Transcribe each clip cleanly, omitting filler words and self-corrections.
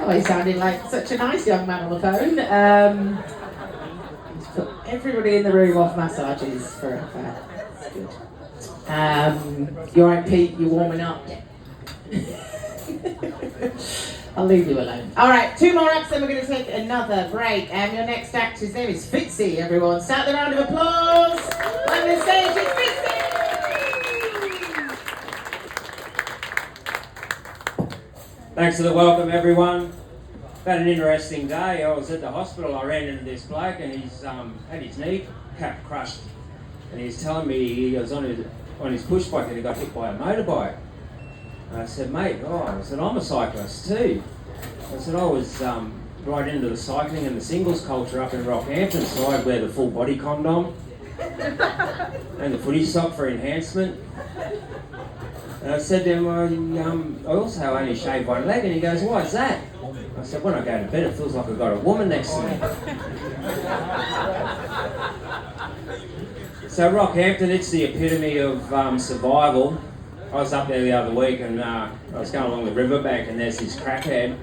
Oh, he sounded like such a nice young man on the phone. He's put everybody in the room off massages for a fact. That's good. You alright, Pete? You warming up? I'll leave you alone. Alright, 2 more acts, then we're going to take another break. And your next act, his name is Fitzy, everyone. Start the round of applause. On the stage is Fitzy! Thanks for the welcome, everyone. Had an interesting day. I was at the hospital. I ran into this bloke and he's had his knee cap crushed. And he's telling me he was on his push bike and he got hit by a motorbike. And I said, mate, I said, I'm a cyclist too. I said, I was right into the cycling and the singles culture up in Rockhampton, so I'd wear the full body condom and the footy sock for enhancement. And I said to him, I also only shave one leg, and he goes, why is that? I said, when I go to bed it feels like I've got a woman next to me. So Rockhampton, it's the epitome of survival. I was up there the other week and I was going along the riverbank and there's this crackhead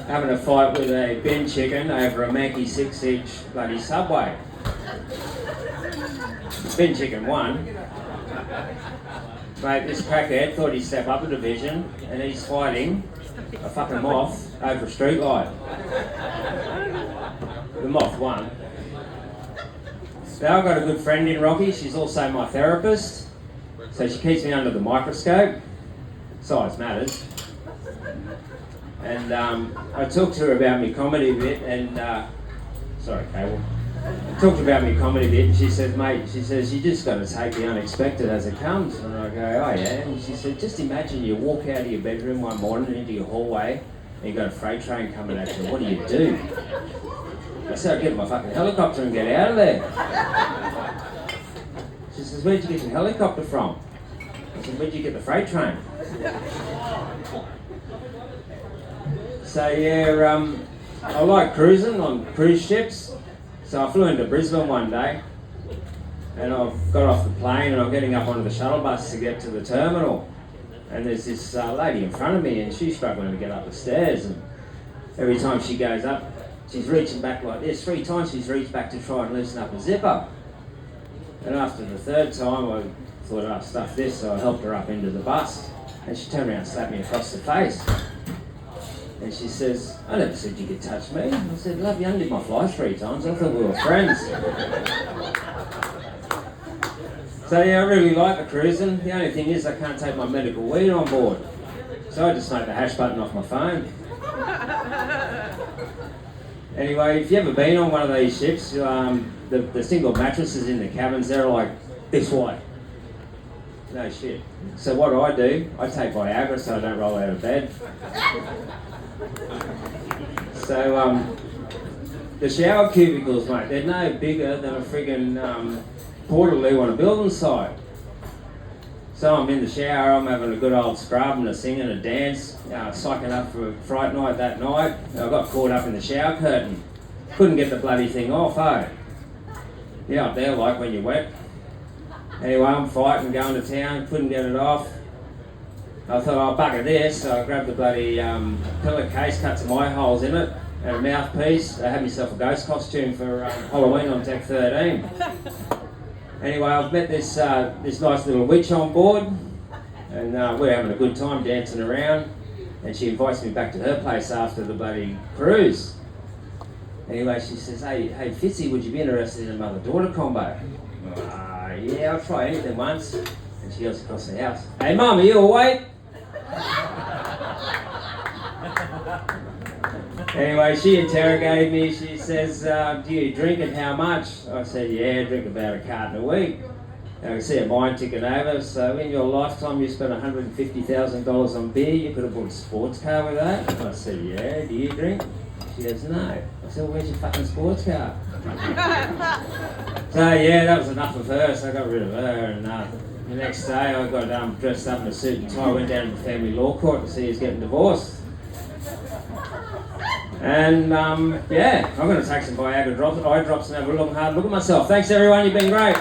having a fight with a bin chicken over a manky 6-inch bloody Subway. Bin chicken won. Mate, this crackhead thought he'd step up a division and he's fighting a fucking moth over a street light. The moth won. Now I've got a good friend in Rocky, she's also my therapist, so she keeps me under the microscope. Size matters. And I talked to her about my comedy a bit and, sorry Cable. I talked about my comedy a bit and she said, mate, she says, you just got to take the unexpected as it comes. And I go, oh yeah. And she said, just imagine you walk out of your bedroom one morning into your hallway and you got a freight train coming at you. What do? I said, I'd get my fucking helicopter and get out of there. She says, where'd you get your helicopter from? I said, where'd you get the freight train? So yeah, I like cruising on cruise ships. So I flew into Brisbane one day and I got off the plane and I'm getting up onto the shuttle bus to get to the terminal. And there's this lady in front of me and she's struggling to get up the stairs. And every time she goes up, she's reaching back like this. 3 times she's reached back to try and loosen up a zipper. And after the 3rd time, I thought, oh, stuff this, so I helped her up into the bus. And she turned around and slapped me across the face. And she says, I never said you could touch me. I said, love, you undid my fly 3 times. I thought we were friends. So yeah, I really like the cruising. The only thing is I can't take my medical weed on board. So I just smoke the hash button off my phone. Anyway, if you've ever been on one of these ships, the single mattresses in the cabins, they're like this wide. No shit. So what do, I take Viagra so I don't roll out of bed. So the shower cubicles, mate, they're no bigger than a friggin' portaloo on a building site. So I'm in the shower, I'm having a good old scrub and a sing and a dance, psyching up for Fright Night that night. I got caught up in the shower curtain. Couldn't get the bloody thing off, eh? Yeah, up there like when you're wet. Anyway, I'm fighting, going to town, couldn't get it off. I thought, I'll bugger this, so I grabbed the bloody pillowcase, cut some eye holes in it, and a mouthpiece. I had myself a ghost costume for Halloween on Deck 13. Anyway, I've met this nice little witch on board, and we're having a good time dancing around, and she invites me back to her place after the bloody cruise. Anyway, she says, hey Fitzy, would you be interested in a mother-daughter combo? Yeah, I'll try anything once. And she goes across the house. Hey Mum, are you awake? Anyway, she interrogated me. She says, do you drink and how much? I said, yeah, I drink about a carton a week. And I can see a mind ticking over. So in your lifetime you spent $150,000 on beer. You could have bought a sports car with that. And I said, yeah, do you drink? She goes, no. I said, well, where's your fucking sports car? So yeah, that was enough of her, so I got rid of her. And the next day I got dressed up in a suit and tie, went down to the family law court to see who's getting divorced. And yeah, I'm going to take some Viagra eye drops and have a hard look at myself. Thanks everyone, you've been great.